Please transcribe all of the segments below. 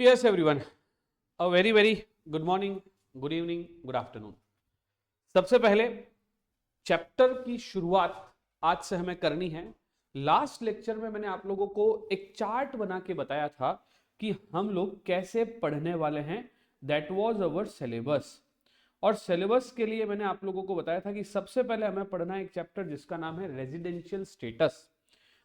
Yes, everyone. A very, very good morning, good evening, good afternoon. सबसे पहले chapter की शुरुआत आज से हमें करनी है। लास्ट लेक्चर में मैंने आप लोगों को एक चार्ट बना के बताया था कि हम लोग कैसे पढ़ने वाले हैं। That was our syllabus. और सिलेबस के लिए मैंने आप लोगों को बताया था कि सबसे पहले हमें पढ़ना है एक चैप्टर जिसका नाम है रेजिडेंशियल स्टेटस।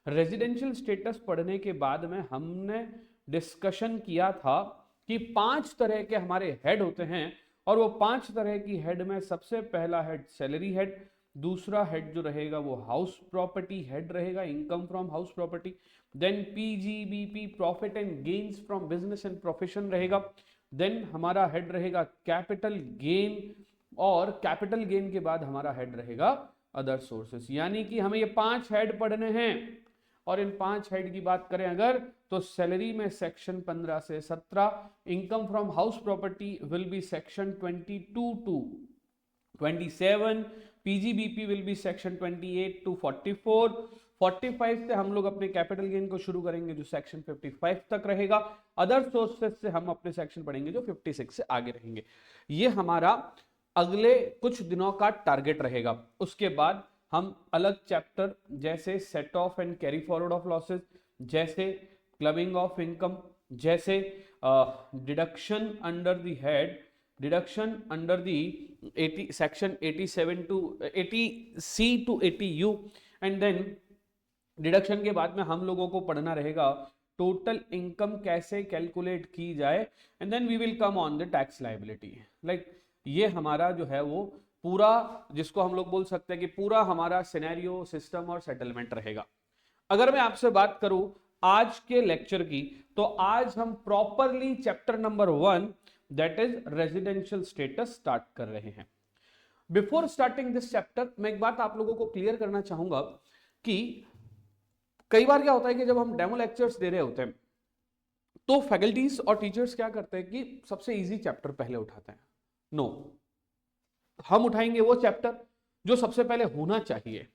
रेजिडेंशियल स्टेटस पढ़ने के बाद में हमने डिस्कशन किया था कि 5 तरह के हमारे हेड होते हैं, और वो 5 तरह की हेड में सबसे पहला हेड सैलरी हेड, दूसरा हेड जो रहेगा वो हाउस प्रॉपर्टी हेड रहेगा, income from house property. Then PGBP profit and gains from business and profession रहेगा। देन हमारा हेड रहेगा कैपिटल गेन, और कैपिटल गेन के बाद हमारा हेड रहेगा अदर सोर्सेस। यानी कि हमें ये 5 हेड पढ़ने हैं। और इन 5 हेड की बात करें अगर, तो सैलरी में सेक्शन 15 से 17, income from house property will be section 22 to 27, PGBP will be section 28 to 44, 45 से हम लोग अपने कैपिटल गेन को शुरू करेंगे जो सेक्शन 55 तक रहेगा। अदर सोर्सेस से हम अपने सेक्शन पढ़ेंगे जो 56 से आगे रहेंगे। ये हमारा अगले कुछ दिनों का टारगेट रहेगा। उसके बाद हम अलग चैप्टर जैसे set off and carry forward of losses, जैसे क्लबिंग ऑफ इनकम, जैसे deduction under the head, deduction under the section 87 to 80C to 80U, and then deduction के बाद में हम लोगों को पढ़ना रहेगा टोटल इनकम कैसे कैलकुलेट की जाए, and then we will come on the tax liability. Like ये हमारा जो है वो पूरा, जिसको हम लोग बोल सकते हैं कि पूरा हमारा सिनेरियो, सिस्टम और सेटलमेंट रहेगा। अगर मैं आपसे बात करूं आज के लेक्चर की, तो आज हम properly chapter number 1 that is residential status start कर रहे हैं। बिफोर स्टार्टिंग दिस चैप्टर मैं एक बात आप लोगों को क्लियर करना चाहूंगा कि कई बार क्या होता है कि जब हम डेमो लेक्चर्स दे रहे होते हैं तो फैकल्टीज और टीचर्स क्या करते हैं कि सबसे इजी चैप्टर पहले उठाते हैं। नो, हम उठाएंगे वो चैप्टर जो सबसे पहले होना चाहिए।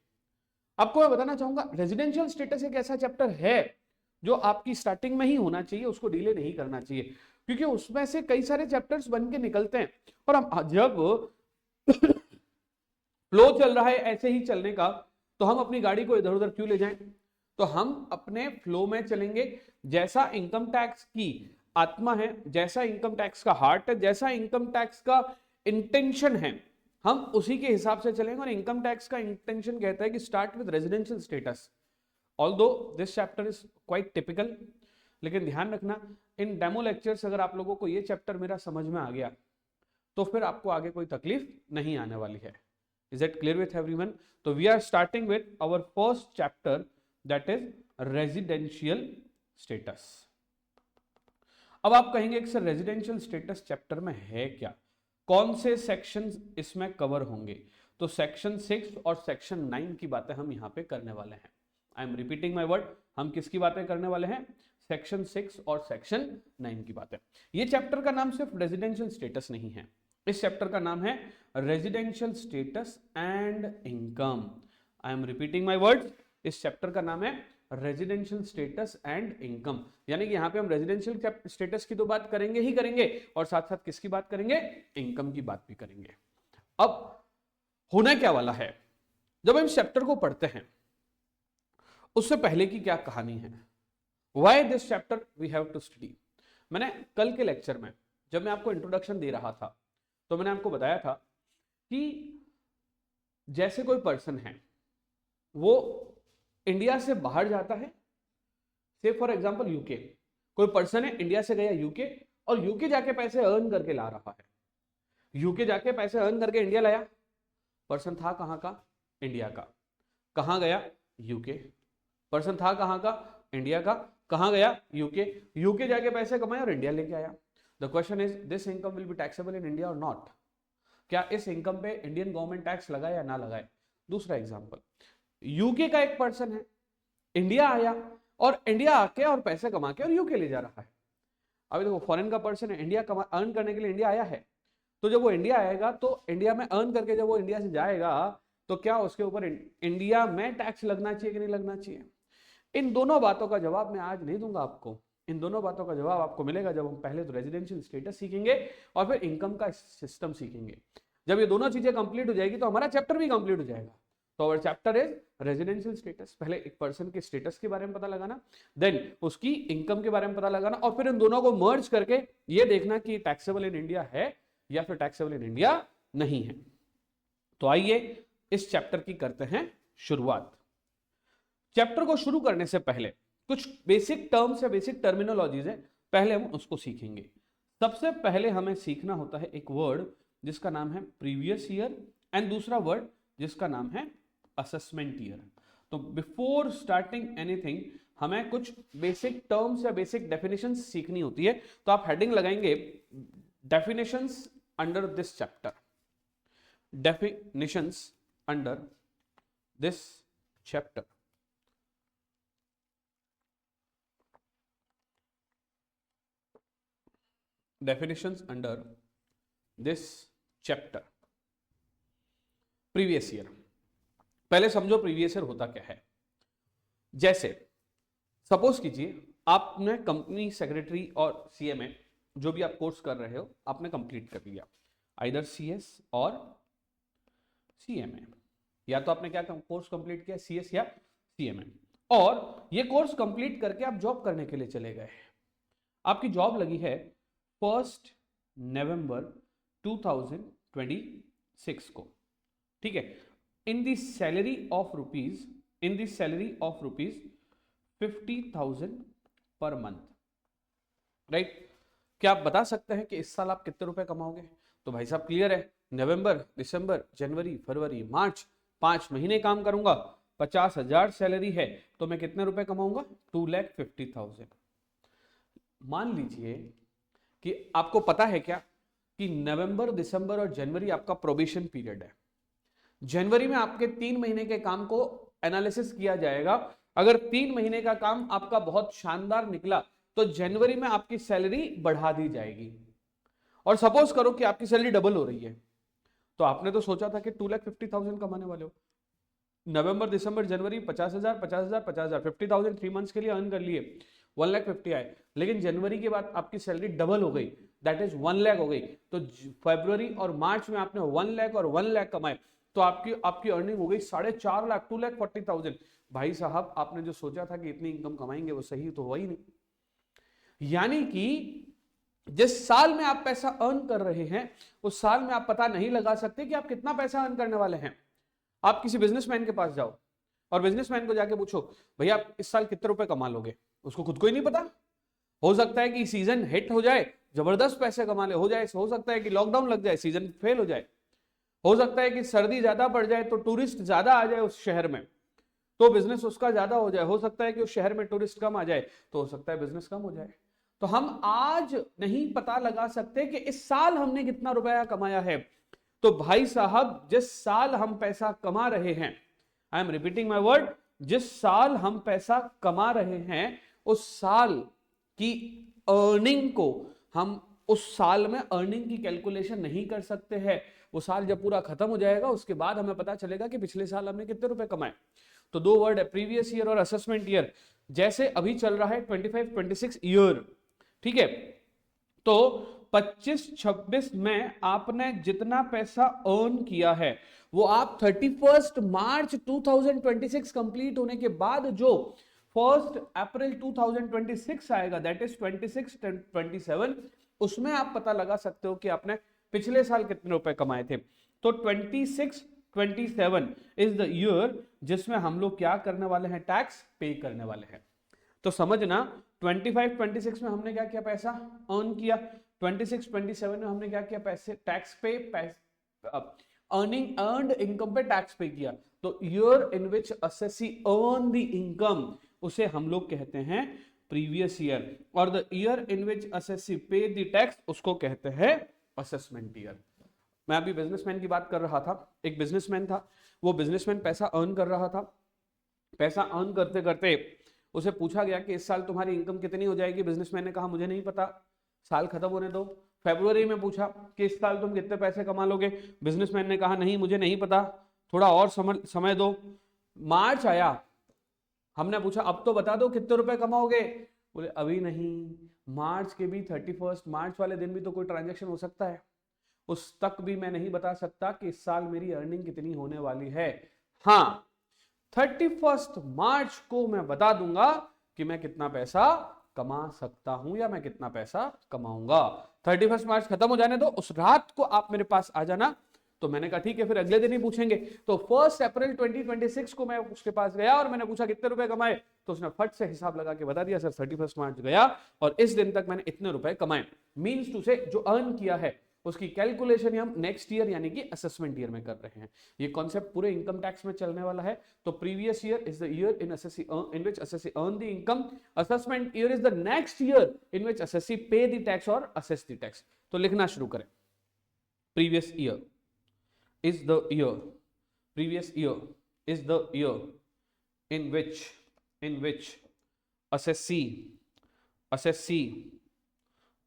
आपको मैं बताना चाहूंगा रेजिडेंशियल स्टेटस एक ऐसा चैप्टर है जो आपकी स्टार्टिंग में ही होना चाहिए, उसको डिले नहीं करना चाहिए, क्योंकि उसमें से कई सारे चैप्टर्स बन के निकलते हैं। और हम जब फ्लो चल रहा है ऐसे ही चलने का, तो हम अपनी गाड़ी को इधर उधर क्यों ले जाएं। तो हम अपने फ्लो में चलेंगे। जैसा इनकम टैक्स की आत्मा है, जैसा इनकम टैक्स का हार्ट है, जैसा इनकम टैक्स का इंटेंशन है, हम उसी के हिसाब से चलेंगे। और इनकम टैक्स का इंटेंशन कहता है कि start with residential status. Although this chapter is quite typical, लेकिन ध्यान रखना इन डेमो लेक्चर्स अगर आप लोगों को ये चैप्टर मेरा समझ में आ गया तो फिर आपको आगे कोई तकलीफ नहीं आने वाली है। Is it clear with everyone? तो we are starting with our first chapter that is residential status. अब आप कहेंगे कि सर रेजिडेंशियल स्टेटस चैप्टर में है क्या, कौन से सेक्शंस इसमें कवर होंगे? तो सेक्शन 6 और सेक्शन 9 की बातें हम यहां पे करने वाले हैं। आई एम रिपीटिंग माई वर्ड, हम किसकी बातें करने वाले हैं? सेक्शन 6 और सेक्शन 9 की बातें। ये चैप्टर का नाम सिर्फ रेजिडेंशियल स्टेटस नहीं है, इस चैप्टर का नाम है residential status and income. I am repeating my word, इस चैप्टर का नाम है रेजिडेंशियल स्टेटस एंड इनकम। यानी कि यहां पे हम रेजिडेंशियल स्टेटस की तो बात करेंगे ही करेंगे, और साथ साथ किसकी बात करेंगे? इनकम की बात भी करेंगे। अब होना क्या वाला है जब हम इस चैप्टर को पढ़ते हैं, उससे पहले की क्या कहानी है, why this chapter we have to study. मैंने कल के लेक्चर में जब मैं आपको इंट्रोडक्शन दे रहा था तो मैंने आपको बताया था कि जैसे कोई पर्सन है वो इंडिया से बाहर जाता है, से फॉर एग्जांपल यूके, कोई पर्सन है इंडिया से गया यूके और यूके जाके पैसे अर्न करके ला रहा है। यूके जाके पैसे अर्न करके इंडिया लाया, पर्सन था कहां का? इंडिया का। कहां गया? यूके। पर्सन था कहां का? इंडिया का। कहां गया? यूके। यूके जाके पैसे कमाए और इंडिया लेके आया। The question is this income will be taxable in India और नॉट? क्या इस इनकम पे इंडियन गवर्नमेंट टैक्स लगाए या ना लगाए? दूसरा एग्जांपल, यूके का एक पर्सन है, इंडिया आया और इंडिया आके और पैसे कमा के और यूके ले जा रहा है। अभी देखो फॉरेन का पर्सन है, इंडिया अर्न करने के लिए इंडिया आया है, तो जब वो इंडिया आएगा तो इंडिया में अर्न करके जब वो इंडिया से जाएगा तो क्या उसके ऊपर इंडिया में टैक्स लगना चाहिए कि नहीं लगना चाहिए? इन दोनों बातों का जवाब मैं आज नहीं दूंगा आपको, इन दोनों बातों का जवाब आपको मिलेगा जब हम पहले तो रेजिडेंशियल स्टेटस सीखेंगे और फिर इनकम का सिस्टम सीखेंगे। जब ये दोनों चीजें कंप्लीट हो जाएगी तो हमारा चैप्टर भी कंप्लीट हो जाएगा। तो our chapter is residential status. पहले एक पर्सन के स्टेटस के बारे में पता लगाना, देन उसकी इनकम के बारे में पता लगाना, और फिर इन दोनों को मर्ज करके ये देखना कि टैक्सेबल इन इंडिया है या फिर टैक्सेबल इन इंडिया नहीं है। तो आइए इस चैप्टर की करते हैं शुरुआत। चैप्टर को शुरू करने से पहले कुछ बेसिक टर्म्स या बेसिक टर्मिनोलॉजीज है, पहले हम उसको सीखेंगे। सबसे पहले हमें सीखना होता है एक वर्ड जिसका नाम है प्रीवियस ईयर एंड दूसरा वर्ड जिसका नाम है असेसमेंट ईयर। तो बिफोर स्टार्टिंग एनीथिंग हमें कुछ बेसिक टर्म्स या बेसिक डेफिनेशंस सीखनी होती है। तो आप हेडिंग लगाएंगे definitions under this chapter, definitions under this chapter. Definitions under this chapter। Previous year, पहले समझो प्रीवियस ईयर होता क्या है। जैसे सपोज कीजिए आपने कंपनी सेक्रेटरी और सीएमए जो भी आप कोर्स कर रहे हो आपने कंप्लीट कर लिया, आइदर सीएस और सीएमए, या तो आपने क्या कोर्स कंप्लीट किया सीएस या सीएमए, और ये कोर्स कंप्लीट करके आप जॉब करने के लिए चले गए। आपकी जॉब लगी है 1 नवंबर 2026 को, ठीक है, in the salary of rupees 50,000 per month, right. क्या आप बता सकते हैं कि इस साल आप कितने रुपए कमाओगे? तो भाई साहब क्लियर है, नवंबर, दिसंबर, जनवरी, फरवरी, मार्च, 5 महीने काम करूंगा, 50,000 सैलरी है, तो मैं कितने रुपए कमाऊंगा? 2,50,000। मान लीजिए कि आपको पता है क्या कि नवंबर, दिसंबर और जनवरी आपका प्रोबेशन पीरियड है। जनवरी में आपके 3 महीने के काम को एनालिसिस किया जाएगा। अगर 3 महीने का काम आपका बहुत शानदार निकला तो जनवरी में आपकी सैलरी बढ़ा दी जाएगी। और सपोज करो कि आपकी सैलरी डबल हो रही है, तो आपने तो सोचा था कि 2,50,000 कमाने वाले हो, नवंबर, दिसंबर, जनवरी 50,000, 50,000, 50,000, 50,000 3 मंथ्स के लिए अर्न कर लिए, 1,50,000 आए। लेकिन जनवरी के बाद आपकी सैलरी डबल हो गई, दैट इज 1 लाख हो गई। तो फरवरी और मार्च में आपने 1 लाख और 1 लाख कमाए, तो आपकी अर्निंग हो गई 4.5 लाख, 2,40,000। भाई साहब आपने जो सोचा था कि इतनी इनकम कमाएंगे वो सही तो हुआ ही नहीं। यानी कि जिस साल में आप पैसा अर्न कर रहे हैं उस साल में आप पता नहीं लगा सकते कि आप कितना पैसा अर्न करने वाले हैं। आप किसी बिजनेसमैन के पास जाओ और बिजनेसमैन को जाके पूछो भैया आप इस साल कितने रुपए कमा लोगे, उसको खुद को ही नहीं पता। हो सकता है कि सीजन हिट हो जाए, जबरदस्त पैसे कमा ले, हो सकता है कि लॉकडाउन लग जाए, सीजन फेल हो जाए, हो सकता है कि सर्दी ज्यादा पड़ जाए तो टूरिस्ट ज्यादा आ जाए उस शहर में, तो बिजनेस उसका ज्यादा हो जाए, हो सकता है कि उस शहर में टूरिस्ट कम आ जाए तो हो सकता है बिजनेस कम हो जाए। तो हम आज नहीं पता लगा सकते कि इस साल हमने कितना रुपया कमाया है। तो भाई साहब जिस साल हम पैसा कमा रहे हैं, आई एम रिपीटिंग माई वर्ड, जिस साल हम पैसा कमा रहे हैं उस साल की अर्निंग को हम उस साल में अर्निंग की कैलकुलेशन नहीं कर सकते हैं। वो साल जब पूरा खत्म हो जाएगा उसके बाद हमें पता चलेगा कि पिछले साल हमने कितने रुपए कमाए। तो 2 वर्ड है, प्रीवियस ईयर और असेसमेंट ईयर। जैसे अभी चल रहा है 25-26 ईयर, ठीक है, तो 25-26 में आपने जितना पैसा अर्न किया है वो आप 31 मार्च 2026 कंप्लीट होने के बाद जो 1 अप्रैल 2026 आएगा, दैट इज 26-27, उसमें आप पता लगा सकते हो कि आपने पिछले साल कितने रुपए कमाए थे। तो 26-27 इज द ईयर जिसमें हम लोग क्या करने वाले हैं, टैक्स पे करने वाले हैं। तो समझना 25-26 में हमने क्या किया, पैसा अर्न किया, 26-27 में हमने क्या किया, पैसे टैक्स पे, अर्निंग इनकम पे टैक्स पे किया। तो year in which assessee earn the income उसे हम लोग कहते हैं प्रीवियस ईयर, और the year in which assessee पे द टैक्स उसको कहते हैं असेसमेंट ईयर। मैं अभी बिजनेसमैन की बात कर रहा था, एक बिजनेसमैन था, वो बिजनेसमैन पैसा अर्न कर रहा था, पैसा अर्न करते करते उसे पूछा गया कि इस साल तुम्हारी इनकम कितनी हो जाएगी। बिजनेसमैन ने कहा मुझे नहीं पता, साल खत्म होने दो। फरवरी में पूछा कि इस साल तुम कितने पैसे कमा लोगे। बिजनेसमैन ने कहा नहीं मुझे नहीं पता, थोड़ा और समय दो। मार्च आया, हमने पूछा अब तो बता दो कितने रुपए कमाओगे। बोले अभी नहीं, मार्च के भी 31 मार्च वाले दिन भी तो कोई ट्रांजैक्शन हो सकता है, उस तक भी मैं नहीं बता सकता कि इस साल मेरी अर्निंग कितनी होने वाली है। हाँ, 31 मार्च को मैं बता दूंगा कि मैं कितना पैसा कमा सकता हूं या मैं कितना पैसा कमाऊंगा। 31 मार्च खत्म हो जाने दो, उस रात को आप मेरे पास आ जाना। तो मैंने कहा ठीक है, फिर अगले दिन ही पूछेंगे। तो 1 अप्रैल 2026 को मैं उसके पास गया और मैंने पूछा कितने रुपए कमाए, तो उसने फट से हिसाब लगा के बता दिया, सर 31 मार्च गया और इस दिन तक मैंने इतने रुपए कमाए। मींस टू से जो अर्न किया है उसकी कैलकुलेशन हम नेक्स्ट ईयर यानी कि असेसमेंट ईयर में कर रहे हैं। ये कॉन्सेप्ट पूरे इनकम टैक्स में चलने वाला है। तो previous year is the year in assessee in which SSC earn the income, assessment year is the next year in which SSC पे द टैक्स और असेस द टैक्स। तो लिखना शुरू करें, previous year is the year, previous year is the year in which assessee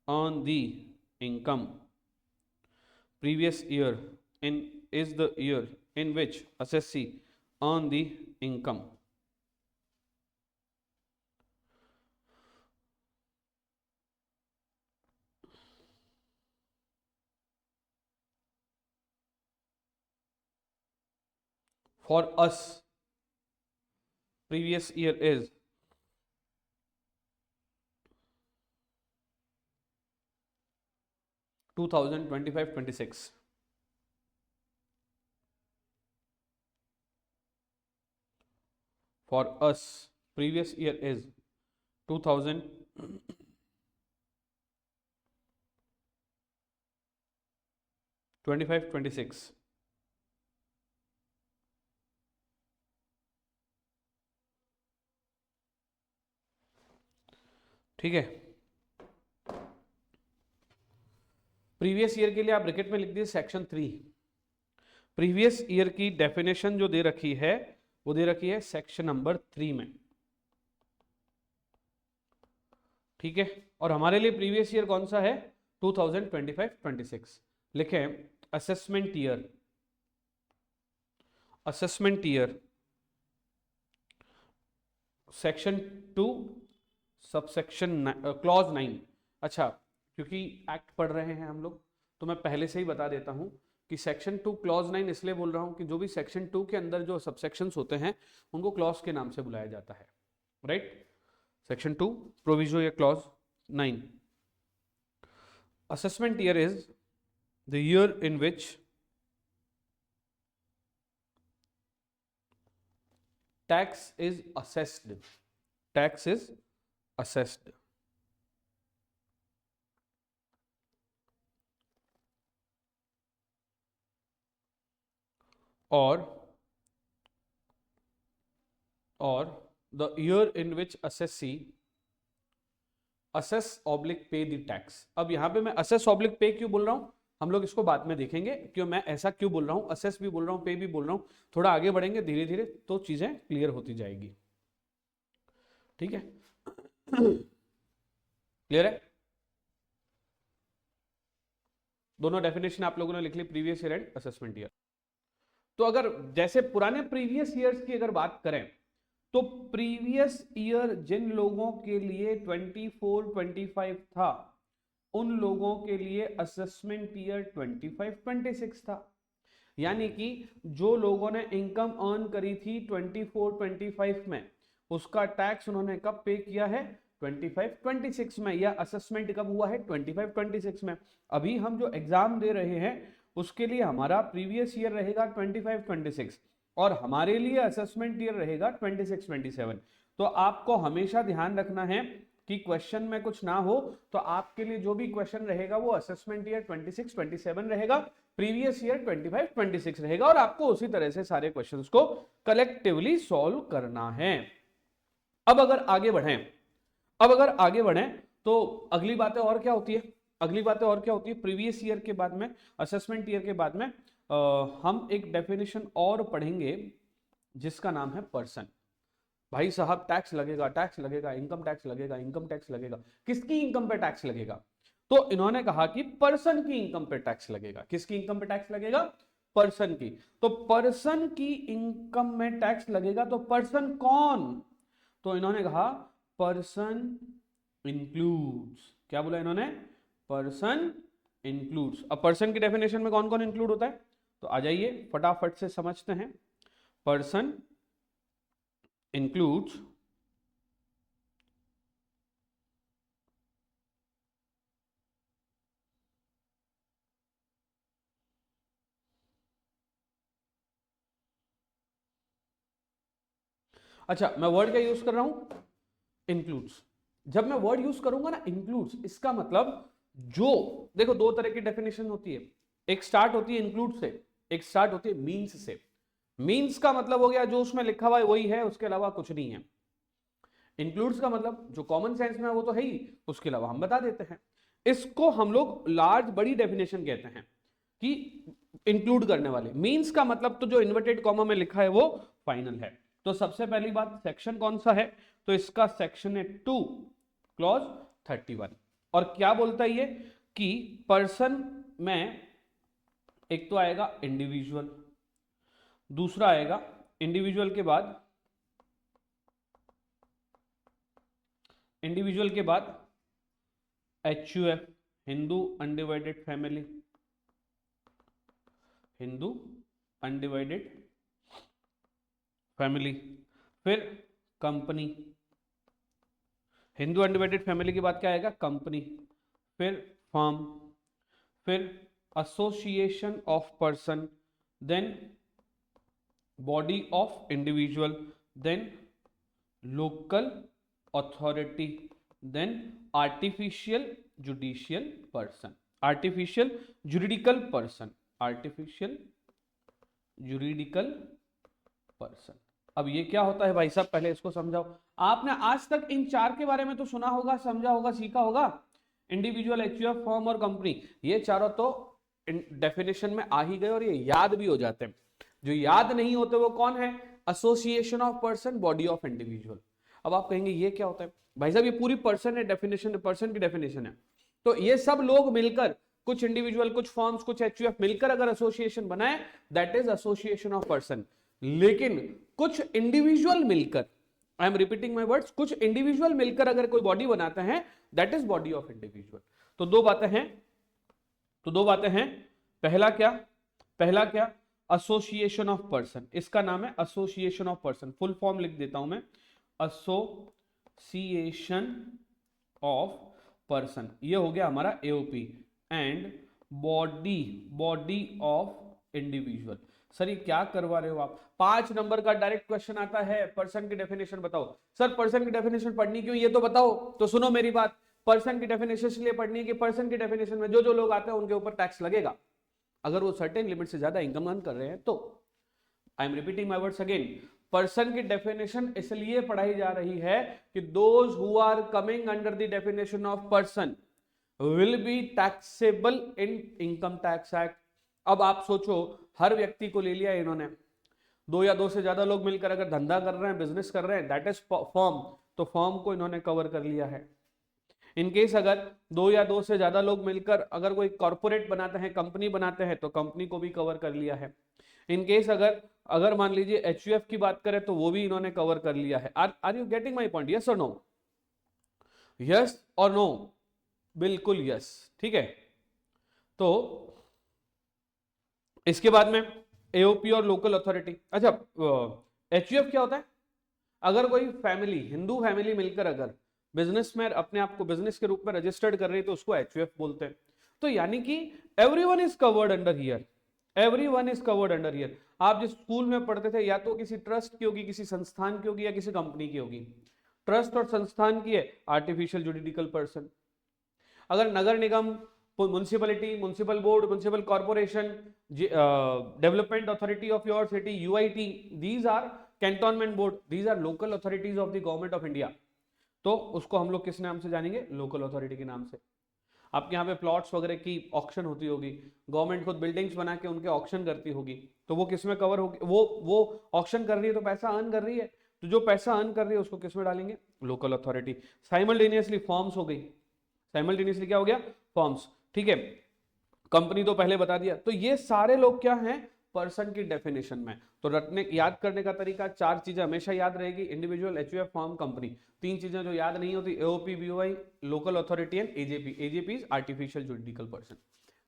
earn the income. Previous year is the year in which assessee earn the income. For us, previous year is 2025-26. For us, previous year is 2025-26. ठीक है, previous year के लिए आप bracket में लिख दीजिए section 3। Previous year की definition जो दे रखी है वो दे रखी है सेक्शन नंबर 3 में। ठीक है, और हमारे लिए प्रीवियस ईयर कौन सा है, 2025-26। लिखें assessment year, assessment year section 2 subsection clause 9। अच्छा, क्योंकि एक्ट पढ़ रहे हैं हम लोग तो मैं पहले से ही बता देता हूं कि सेक्शन 2 क्लॉज 9 इसलिए बोल रहा हूं कि जो भी सेक्शन 2 के अंदर जो सबसेक्शंस होते हैं उनको क्लॉज के नाम से बुलाया जाता है। राइट, सेक्शन 2 प्रोविजो या clause 9। Assessment year is the year in which tax is assessed, tax is assessed, or the year in which assessee assess oblique pay the tax। अब यहां पे मैं assess oblique pay क्यों बोल रहा हूं, हम लोग इसको बाद में देखेंगे क्यों मैं ऐसा क्यों बोल रहा हूं, assess भी बोल रहा हूं, pay भी बोल रहा हूं। थोड़ा आगे बढ़ेंगे धीरे धीरे तो चीजें क्लियर होती जाएगी। ठीक है, क्लियर है, दोनों डेफिनेशन आप लोगों ने लिख ली, previous year and assessment year. तो अगर जैसे पुराने प्रीवियस ईयर्स की अगर बात करें तो प्रीवियस ईयर जिन लोगों के लिए 24-25 था उन लोगों के लिए असेसमेंट ईयर 25-26 था। यानी कि जो लोगों ने इनकम अर्न करी थी 24-25 में उसका टैक्स उन्होंने कब पे किया है, 25-26 में, या असेसमेंट कब हुआ है, 25-26 में। अभी हम जो एग्जाम दे रहे हैं उसके लिए हमारा प्रीवियस ईयर रहेगा 25-26 और हमारे लिए असेसमेंट ईयर रहेगा 26-27। तो आपको हमेशा ध्यान रखना है कि क्वेश्चन में कुछ ना हो तो आपके लिए जो भी क्वेश्चन रहेगा वो असेसमेंट ईयर 26-27 रहेगा, प्रीवियस ईयर 25-26 रहेगा और आपको उसी तरह से सारे क्वेश्चंस को कलेक्टिवली सॉल्व करना है। अब अगर आगे बढ़ें तो अगली बातें और क्या होती है, प्रीवियस ईयर के बाद में, असेसमेंट ईयर के बाद में हम एक डेफिनेशन और पढ़ेंगे जिसका नाम है पर्सन। भाई साहब टैक्स लगेगा, इनकम टैक्स लगेगा, किसकी इनकम पे टैक्स लगेगा, तो इन्होंने कहा कि पर्सन की इनकम पे टैक्स लगेगा। किसकी इनकम पे टैक्स लगेगा, पर्सन की। तो पर्सन की इनकम में टैक्स लगेगा, तो पर्सन कौन, तो इन्होंने कहा पर्सन इंक्लूड्स, क्या बोला इन्होंने, पर्सन इंक्लूड्स। अब पर्सन की डेफिनेशन में कौन कौन इंक्लूड होता है, तो आ जाइए फटाफट से समझते हैं। पर्सन इंक्लूड्स अच्छा, मैं वर्ड क्या यूज कर रहा हूं, इंक्लूड्स। जब मैं वर्ड यूज करूंगा ना इंक्लूड्स, इसका मतलब जो, देखो दो तरह की डेफिनेशन होती है, एक स्टार्ट होती है इंक्लूड से, एक स्टार्ट होती है मीन्स से। मीन्स का मतलब हो गया जो उसमें लिखा हुआ है वही है, उसके अलावा कुछ नहीं है। इंक्लूड्स का मतलब जो कॉमन सेंस में है वो तो है ही, उसके अलावा हम बता देते हैं। इसको हम लोग लार्ज बड़ी डेफिनेशन कहते हैं कि इंक्लूड करने वाले। मीन्स का मतलब तो जो इन्वर्टेड कॉमा में लिखा है वो फाइनल है। तो सबसे पहली बात, सेक्शन कौन सा है, तो इसका सेक्शन है 2 क्लॉज 31। और क्या बोलता है ये कि पर्सन में एक तो आएगा इंडिविजुअल, दूसरा आएगा इंडिविजुअल के बाद HUF, Hindu undivided family, Hindu undivided family, फिर कंपनी, हिंदू अनडिवाइडेड फैमिली के बाद क्या आएगा, कंपनी, फिर फर्म, फिर association of person, then body of individual, then local authority, then artificial judicial person, artificial juridical person, artificial juridical person. अब ये क्या होता है भाई साहब, पहले इसको समझाओ। आपने आज तक इन चार के बारे में तो सुना होगा, समझा होगा, सीखा होगा, इंडिविजुअल, HUF, फर्म और कंपनी। ये चारों तो डेफिनेशन में आ ही गए और ये याद भी हो जाते हैं। जो याद नहीं होते वो कौन है, association of person, body of individual. अब आप कहेंगे ये क्या होता है भाई साहब, ये पूरी पर्सन है डेफिनेशन, पर्सन की डेफिनेशन है। तो ये सब लोग मिलकर, कुछ इंडिविजुअल, कुछ फर्म्स, कुछ HUF मिलकर अगर एसोसिएशन बनाए, that is association of person. लेकिन कुछ इंडिविजुअल मिलकर, आई एम रिपीटिंग माई वर्ड्स, कुछ इंडिविजुअल मिलकर अगर कोई बॉडी बनाते हैं, that is body of individual. तो दो बातें हैं, पहला क्या, एसोसिएशन ऑफ पर्सन, इसका नाम है association of person, full form लिख देता हूं मैं, एसोसिएशन ऑफ पर्सन, ये हो गया हमारा AOP। And body of individual. Sir ये क्या करवा रहे हो आप, 5 नंबर का डायरेक्ट क्वेश्चन आता है, पर्सन की डेफिनेशन बताओ। सर पर्सन की डेफिनेशन पढ़नी क्यों, ये तो बताओ। तो सुनो मेरी बात, पर्सन की डेफिनेशन इसलिए पढ़नी है कि पर्सन की डेफिनेशन में जो जो लोग आते हैं उनके ऊपर टैक्स लगेगा, अगर वो सर्टेन लिमिट से ज्यादा इनकम अर्न कर रहे हैं तो। I am repeating my words again, person की डेफिनेशन इसलिए पढ़ाई जा रही है कि those who are coming under the definition of person will be taxable in income tax act. अब आप सोचो, हर व्यक्ति को ले लिया इन्होंने, 2 या 2 से ज्यादा लोग मिलकर अगर धंधा कर रहे हैं, बिजनेस कर रहे हैं, दैट इज फर्म, तो फर्म को इन्होंने कवर कर लिया है। इनकेस अगर 2 या 2 से ज्यादा लोग मिलकर अगर कोई कॉर्पोरेट बनाते हैं, कंपनी बनाते हैं, तो कंपनी को भी कवर कर लिया है। इनकेस अगर मान लीजिए HUF की बात करें तो वो भी इन्होंने कवर कर लिया है। Are you getting my point, yes और नो, यस और नो, बिल्कुल यस, ठीक है। तो इसके बाद में AOP और लोकल अथॉरिटी। अच्छा, HUF क्या होता है, अगर कोई फैमिली, हिंदू फैमिली मिलकर अगर बिजनेस में अपने आप को बिजनेस के रूप में रजिस्टर्ड कर रही है तो उसको HUF बोलते हैं। तो यानी कि everyone is covered under here, everyone is covered under here. आप जिस स्कूल में पढ़ते थे, या तो किसी ट्रस्ट की होगी, किसी संस्थान की होगी, या किसी कंपनी की होगी। ट्रस्ट और संस्थान की है आर्टिफिशियल जुरिडिकल पर्सन। अगर नगर निगम, municipality, municipal board, municipal corporation, development authority of your city, UIT, these are cantonment board, these are local authorities of the government of India. तो उसको हम लोग किस नाम से जानेंगे, लोकल अथॉरिटी के नाम से। आपके यहाँ पे प्लॉट्स वगैरह की ऑक्शन होती होगी, गवर्नमेंट खुद बिल्डिंग्स बना के उनके ऑक्शन करती होगी, तो वो किस में कवर होगी, वो ऑक्शन कर रही है तो पैसा अर्न कर रही है, तो जो पैसा अर्न कर रही है उसको किस में डालेंगे, लोकल अथॉरिटी। साइमल्टेनियसली फॉर्म्स हो गई, साइमल्टेनियसली क्या हो गया, फॉर्म्स, ठीक है। कंपनी तो पहले बता दिया। तो ये सारे लोग क्या हैं, पर्सन की डेफिनेशन में। तो रटने याद करने का तरीका, 4 चीजें हमेशा याद रहेगी, इंडिविजुअल, एचयूएफ, फर्म, कंपनी। 3 चीजें जो याद नहीं होती, AOP, BOI, local authority and AJP. AJP is artificial juridical person.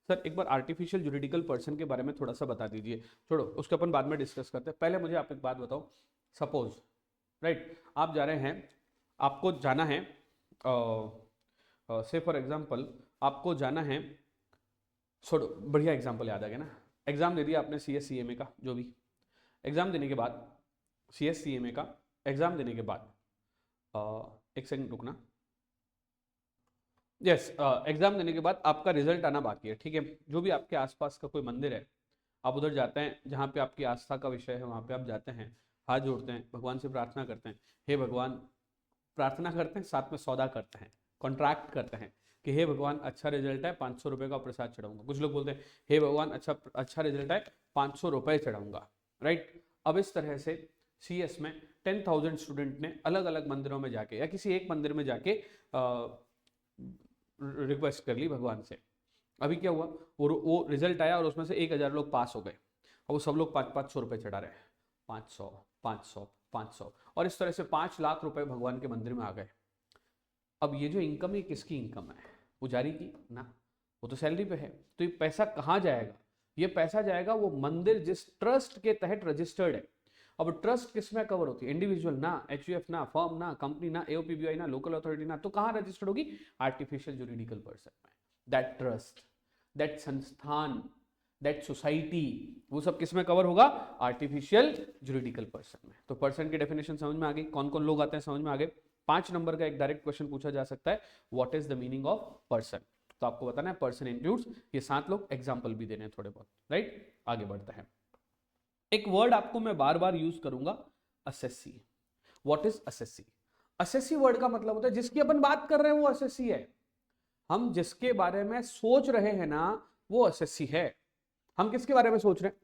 Sir एक बार आर्टिफिशियल जुरिडिकल पर्सन के बारे में थोड़ा सा बता दीजिए। छोड़ो उसके अपन बाद में डिस्कस करते हैं, पहले मुझे आप एक बात बताओ। सपोज राइट आप जा रहे हैं, आपको जाना है से फॉर एग्जांपल आपको जाना है, छोड़ो बढ़िया एग्जांपल याद आ गया ना। एग्जाम दे दिया आपने CSCMA का, जो भी एग्जाम देने के बाद, CSCMA का एग्जाम देने के बाद, एक सेकंड रुकना, यस एग्जाम देने के बाद आपका रिजल्ट आना बाकी है, ठीक है। जो भी आपके आसपास का कोई मंदिर है, आप उधर जाते हैं, जहाँ पे आपकी आस्था का विषय है वहाँ पे आप जाते हैं, हाथ जोड़ते हैं, भगवान से प्रार्थना करते हैं, हे भगवान, प्रार्थना करते हैं साथ में सौदा करते हैं, कॉन्ट्रैक्ट करते हैं कि हे भगवान अच्छा रिजल्ट है, 500 रुपये का प्रसाद चढ़ाऊंगा। कुछ लोग बोलते हैं हे भगवान अच्छा रिजल्ट है, 500 रुपये चढ़ाऊंगा, राइट। अब इस तरह से CS में 10,000 स्टूडेंट ने अलग अलग मंदिरों में जाके या किसी एक मंदिर में जाके रिक्वेस्ट कर ली भगवान से। अभी क्या हुआ, वो रिजल्ट आया और उसमें से 1,000 लोग पास हो गए, और वो सब लोग 500 रुपये चढ़ा रहे हैं, 500 500 500, और इस तरह से 5 लाख रुपए भगवान के मंदिर में आ गए। अब ये जो इनकम है किसकी इनकम है? पुजारी की ना, वो तो सैलरी पे है। तो ये पैसा कहाँ जाएगा? ये पैसा जाएगा वो मंदिर जिस ट्रस्ट के तहत रजिस्टर्ड है। अब ट्रस्ट किसमें कवर होती है? इंडिविजुअल ना, एचयूएफ ना, फर्म ना, कंपनी ना, एओपीबीआई ना, लोकल अथॉरिटी ना, तो कहाँ रजिस्टर्ड होगी? आर्टिफिशियल जुरिडिकल पर्सन में। दैट ट्रस्ट, दैट संस्थान, दैट सोसाइटी, वो सब किस में कवर होगा? आर्टिफिशियल जुरिडिकल पर्सन में। तो पर्सन की डेफिनेशन समझ में आ गई, कौन कौन लोग आते हैं समझ में आ गए। 5 नंबर का एक डायरेक्ट क्वेश्चन पूछा जा सकता है, what is the meaning of person. तो आपको बताना है पर्सन इंक्लूड्स ये 7 लोग, एग्जाम्पल भी देने हैं थोड़े बहुत, राइट। आगे बढ़ते हैं। एक वर्ड आपको मैं बार बार यूज करूंगा, assessee. What is assessee? Assessee word का मतलब होता है जिसकी अपन बात कर रहे हैं वो असेसी है। हम जिसके बारे में सोच रहे हैं ना वो असेसी है। हम किसके बारे में सोच रहे हैं?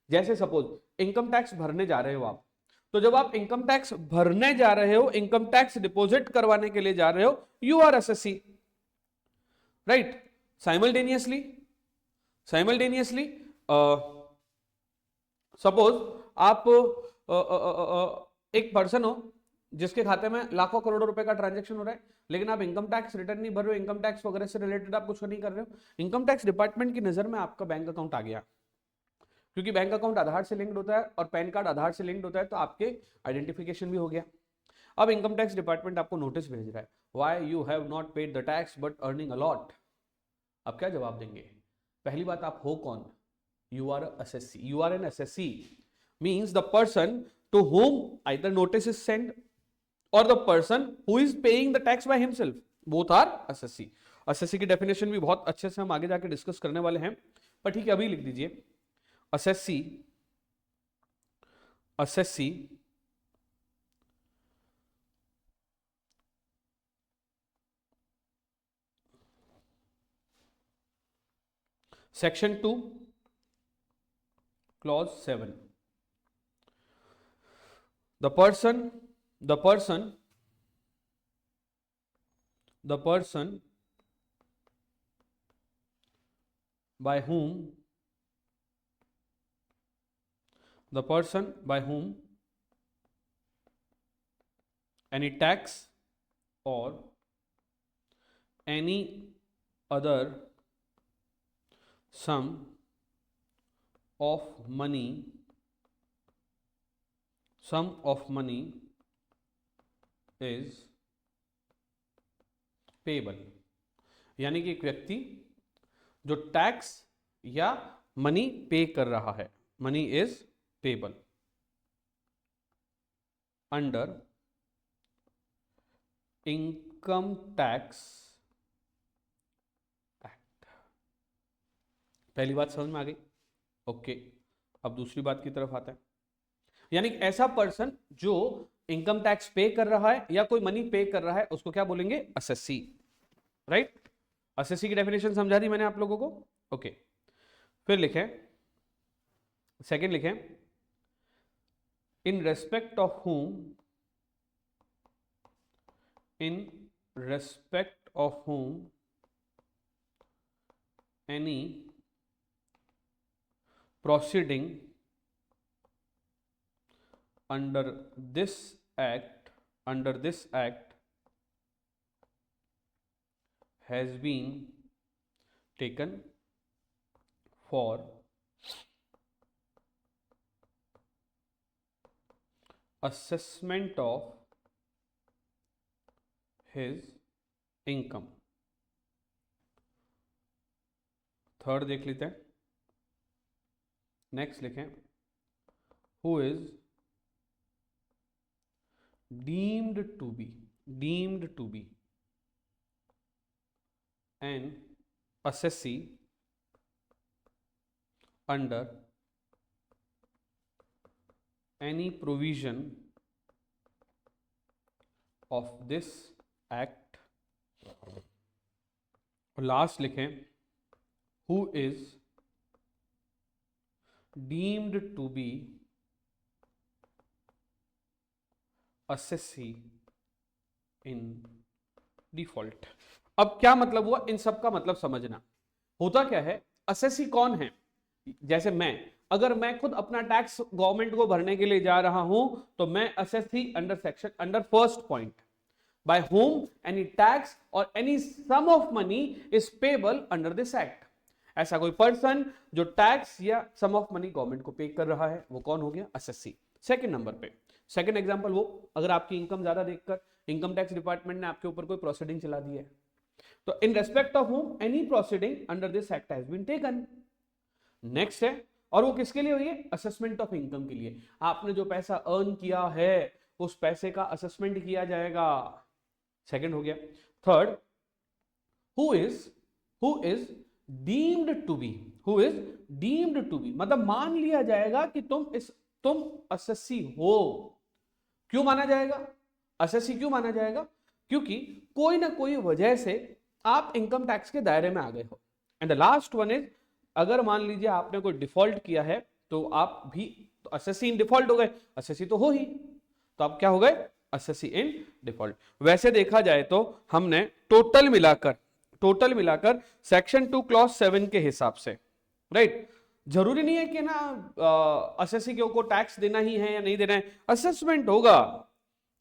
जैसे सपोज इनकम टैक्स भरने जा रहे हो आप, तो जब आप इनकम टैक्स भरने जा रहे हो, इनकम टैक्स डिपॉजिट करवाने के लिए जा रहे हो, you are assessee, right. Simultaneously suppose आप एक पर्सन हो जिसके खाते में लाखों करोड़ों रुपए का ट्रांजैक्शन हो रहा है, लेकिन आप इनकम टैक्स रिटर्न नहीं भर रहे हो, इनकम टैक्स वगैरह से रिलेटेड आप कुछ नहीं कर रहे हो। इनकम टैक्स डिपार्टमेंट की नजर में आपका बैंक अकाउंट आ गया, क्योंकि बैंक अकाउंट आधार से लिंक्ड होता है और पैन कार्ड आधार से लिंक्ड होता है, तो आपके आइडेंटिफिकेशन भी हो गया। अब इनकम टैक्स डिपार्टमेंट आपको नोटिस भेज रहा है, why you have not paid the tax but earning a lot. अब क्या जवाब देंगे? पहली बात, आप हो कौन? You are assessee, you are an assessee means the person to whom either notice is sent or the person who is paying the tax by himself, both are assessee। assessee की डेफिनेशन भी बहुत अच्छे से हम आगे जाके discuss करने वाले हैं, पर ठीक है अभी लिख दीजिए assessee। assessee section 2 clause 7, the person by whom any tax or any other sum of money is payable. यानी कि एक व्यक्ति जो टैक्स या मनी पे कर रहा है, money is payable under income tax act. पहली बात समझ में आ गई? ओके। अब दूसरी बात की तरफ आता है, यानी ऐसा पर्सन जो इनकम टैक्स पे कर रहा है या कोई मनी पे कर रहा है उसको क्या बोलेंगे? Assessee, right. असेसी की डेफिनेशन समझा दी मैंने आप लोगों को, ओके। फिर लिखें, सेकंड लिखें, इन respect of whom any proceeding under this act has been taken for assessment of his income। Third देख लेते हैं, नेक्स्ट लिखें, who is deemed to be an assessee under any provision of this act। और last लिखें, who is deemed to be assessee in default। अब क्या मतलब हुआ, इन सब का मतलब समझना। होता क्या है, असेसी कौन है? जैसे अगर मैं खुद अपना टैक्स गवर्नमेंट को भरने के लिए जा रहा हूं तो मैं assessee under first point, by whom any tax और any sum of money is payable under this act. ऐसा कोई पर्सन जो टैक्स या सम ऑफ मनी गवर्नमेंट को पे कर रहा है, वो कौन हो गया? असेसी। सेकंड नंबर पे, सेकंड एग्जांपल, वो अगर आपकी इनकम ज्यादा देखकर इनकम टैक्स डिपार्टमेंट ने आपके ऊपर कोई प्रोसीडिंग चला दी है, तो in respect of home any proceeding under this act has been taken. Next है, और वो किसके लिए हुई है? असेसमेंट ऑफ इनकम के लिए। आपने जो पैसा अर्न किया है उस पैसे का असेसमेंट किया जाएगा। सेकंड हो गया। Third, who is deemed to be, मतलब मान लिया जाएगा कि तुम असेसी हो। क्यों माना जाएगा? असेसी क्यों माना जाएगा? क्योंकि कोई ना कोई वजह से आप इनकम टैक्स के दायरे में आ गए हो। And the last one is, अगर मान लीजिए आपने कोई डिफॉल्ट किया है तो आप भी तो असेसी इन डिफॉल्ट हो गए। असेसी तो हो ही, तो आप क्या हो गए? Assessee in default. वैसे देखा जाए तो हमने टोटल मिलाकर सेक्शन 2 क्लॉज 7 के हिसाब से, राइट, जरूरी नहीं है कि ना असेसी को टैक्स देना ही है या नहीं देना है,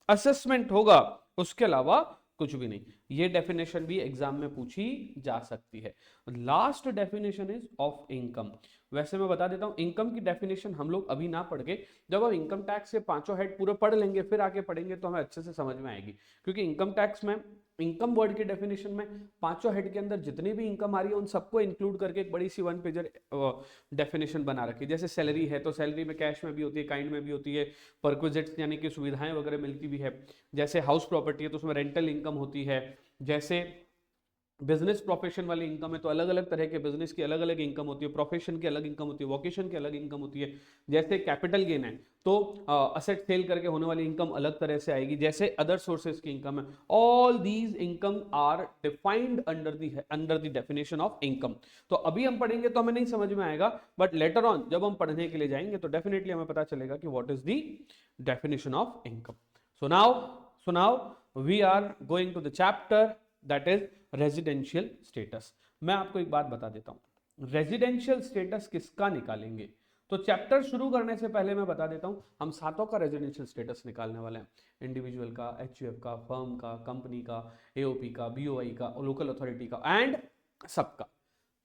असेसमेंट होगा, उसके अलावा कुछ भी नहीं। ये डेफिनेशन भी एग्जाम में पूछी जा सकती है। Last definition is of income. वैसे मैं बता देता हूं, इनकम की डेफिनेशन हम लोग अभी ना पढ़ के, जब हम इनकम टैक्स से पांचों हेड पूरे पढ़ लेंगे फिर आके पढ़ेंगे तो हमें अच्छे से समझ में आएगी। क्योंकि इनकम टैक्स में, इनकम वर्ड की डेफिनेशन में पांचों हेड के अंदर जितनी भी इनकम आ रही है उन सबको इंक्लूड करके एक बड़ी सी 1 पेजर डेफिनेशन बना रखी है। जैसे सैलरी है तो सैलरी में कैश में भी होती है, काइंड में भी होती है, परक्विजिट्स यानी कि सुविधाएं वगैरह मिलती भी है। जैसे हाउस प्रॉपर्टी है तो उसमें रेंटल इनकम होती है। जैसे बिजनेस प्रोफेशन वाली इनकम है तो अलग अलग तरह के बिजनेस की अलग अलग इनकम होती है, प्रोफेशन की अलग इनकम होती है, वोकेशन की अलग इनकम होती है। जैसे कैपिटल गेन है तो असेट सेल करके होने वाली इनकम अलग तरह से आएगी। जैसे अदर सोर्सेज की इनकम है। All these income are defined under the definition of income. तो अभी हम पढ़ेंगे तो हमें नहीं समझ में आएगा, बट लेटर ऑन जब हम पढ़ने के लिए जाएंगे तो डेफिनेटली हमें पता चलेगा कि what is the definition of income. So now we are going to the chapter that is residential status. मैं आपको एक बात बता देता हूं, रेजिडेंशियल स्टेटस किसका निकालेंगे। तो चैप्टर शुरू करने से पहले मैं बता देता हूं, हम सातों का रेजिडेंशियल स्टेटस निकालने वाले हैं। इंडिविजुअल का, एचयूएफ का, फर्म का, कंपनी का, एओपी का, बीओआई का, लोकल अथॉरिटी का एंड सबका।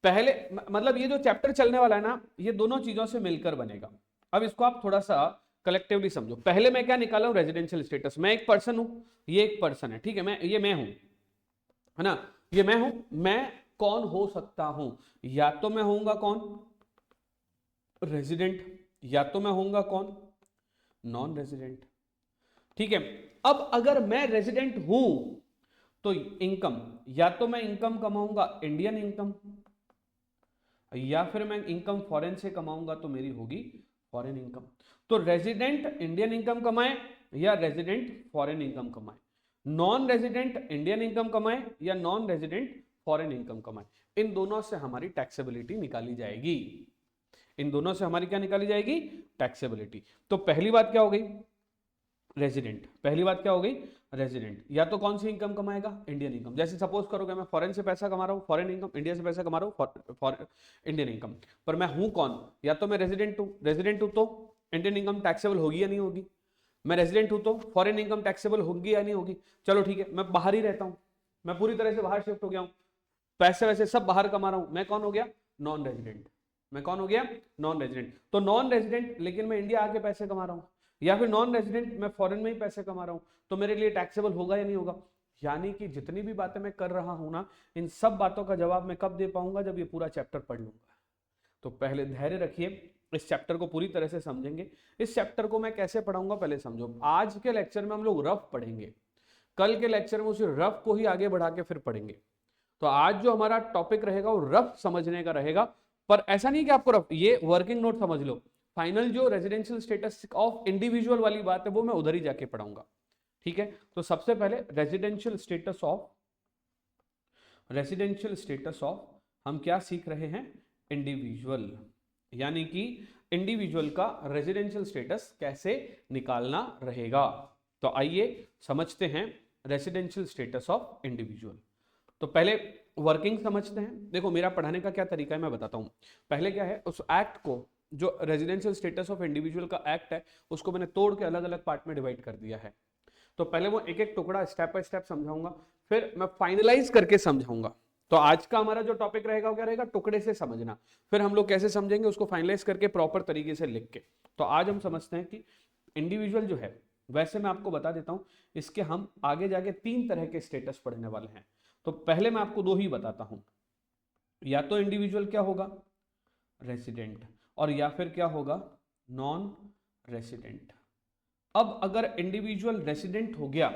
पहले मतलब ये जो चैप्टर चलने वाला है ना, ये दोनों चीजों से मिलकर बनेगा। अब इसको आप थोड़ा सा कलेक्टिवली समझो। पहले मैं क्या निकाला हूं? Residential status. मैं एक पर्सन हूं, ये एक पर्सन है, ठीक है, मैं हूं, है ना, ये मैं हूं। मैं कौन हो सकता हूं? या तो मैं होऊंगा कौन? रेजिडेंट, या तो मैं होऊंगा कौन? Non resident. ठीक है। अब अगर मैं रेजिडेंट हूं तो इनकम, या तो मैं इनकम कमाऊंगा इंडियन इनकम, या फिर मैं इनकम फॉरेन से कमाऊंगा तो मेरी होगी फॉरेन इनकम। तो रेजिडेंट इंडियन इनकम कमाए या रेजिडेंट फॉरेन इनकम कमाए, नॉन रेजिडेंट इंडियन इनकम कमाए या नॉन रेजिडेंट फॉरेन इनकम कमाए, इन दोनों से हमारी टैक्सेबिलिटी निकाली जाएगी। इन दोनों से हमारी क्या निकाली जाएगी? टैक्सेबिलिटी। तो पहली बात क्या हो गई? रेजिडेंट। पहली बात क्या हो गई? रेजिडेंट। या तो कौन सी इनकम कमाएगा? Indian income. जैसे सपोज करोगे मैं फॉरेन से पैसा कमा रहा हूं, फॉरेन इनकम, इंडिया से पैसा कमा रहा हूं, इंडियन इनकम, पर मैं हूं कौन? या तो मैं रेजिडेंट हूं तो इंडियन इनकम टैक्सेबल होगी या नहीं होगी? मैं रेजिडेंट हूं तो फॉरेन इनकम टैक्सेबल होगी या नहीं होगी? चलो ठीक है, मैं बाहर ही रहता हूं, मैं पूरी तरह से बाहर शिफ्ट हो गया हूं, पैसे वैसे सब बाहर कमा रहा हूं, मैं कौन हो गया? Non resident. मैं कौन हो गया? Non resident. तो नॉन रेजिडेंट लेकिन मैं इंडिया आके पैसे कमा रहा हूं, या फिर नॉन रेजिडेंट मैं फॉरेन में ही पैसे कमा रहा हूं, तो मेरे लिए टैक्सेबल होगा या नहीं होगा? यानी कि जितनी भी बातें मैं कर रहा हूं ना, इन सब बातों का जवाब मैं कब दे पाऊंगा? जब ये पूरा चैप्टर पढ़ लूंगा। तो पहले धैर्य रखिए, इस चैप्टर को पूरी तरह से समझेंगे। इस चैप्टर को मैं कैसे पढ़ाऊंगा पहले समझो। आज के लेक्चर में हम लोग रफ पढ़ेंगे, कल के लेक्चर में उसी रफ को ही आगे बढ़ा के फिर पढ़ेंगे। तो आज जो हमारा टॉपिक रहेगा वो रफ समझने का रहेगा, पर ऐसा नहीं कि आपको रफ, ये वर्किंग नोट समझ लो। फाइनल जो रेजिडेंशियल स्टेटस ऑफ इंडिविजुअल वाली बात है वो मैं उधर ही जाके पढ़ाऊंगा, ठीक है। तो सबसे पहले रेजिडेंशियल स्टेटस ऑफ हम क्या सीख रहे हैं? इंडिविजुअल, यानी कि इंडिविजुअल का रेजिडेंशियल स्टेटस कैसे निकालना रहेगा। तो आइए समझते हैं रेजिडेंशियल स्टेटस ऑफ इंडिविजुअल। तो पहले वर्किंग समझते हैं। देखो मेरा पढ़ाने का क्या तरीका है मैं बताता हूं। पहले क्या है, उस एक्ट को, जो रेजिडेंशियल स्टेटस ऑफ इंडिविजुअल का एक्ट है, उसको मैंने तोड़ के अलग अलग पार्ट में डिवाइड कर दिया है। तो पहले वो एक एक टुकड़ा स्टेप बाय स्टेप समझाऊंगा, फिर मैं फाइनलाइज करके समझाऊंगा। तो आज का हमारा जो टॉपिक रहेगा वो क्या रहेगा? टुकड़े से समझना। फिर हम लोग कैसे समझेंगे उसको फाइनलाइज करके प्रॉपर तरीके से लिख के। तो आज हम समझते हैं कि इंडिविजुअल जो है, वैसे मैं आपको बता देता हूं, इसके हम आगे जाके 3 तरह के स्टेटस पढ़ने वाले हैं। तो पहले मैं आपको 2 ही बताता हूं, या तो इंडिविजुअल क्या होगा? रेसिडेंट, और या फिर क्या होगा? Non resident. अब अगर इंडिविजुअल रेसिडेंट हो गया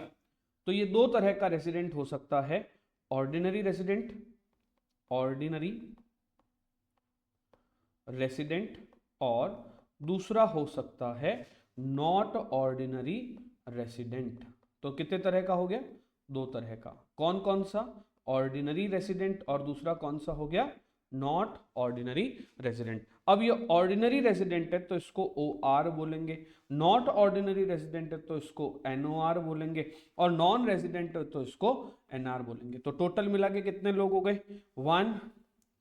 तो ये 2 तरह का रेसिडेंट हो सकता है, ऑर्डिनरी रेसिडेंट, और दूसरा हो सकता है नॉट ऑर्डिनरी रेसिडेंट। तो कितने तरह का हो गया? 2 तरह का। कौन कौन सा? ऑर्डिनरी रेसिडेंट, और दूसरा कौन सा हो गया? Not ordinary resident. अब ये ऑर्डिनरी रेसिडेंट है तो इसको OR बोलेंगे, नॉट ऑर्डिनरी रेसिडेंट है तो इसको NOR बोलेंगे, और नॉन रेसिडेंट है तो इसको NR बोलेंगे। तो टोटल मिला के कितने लोग हो गए? 1,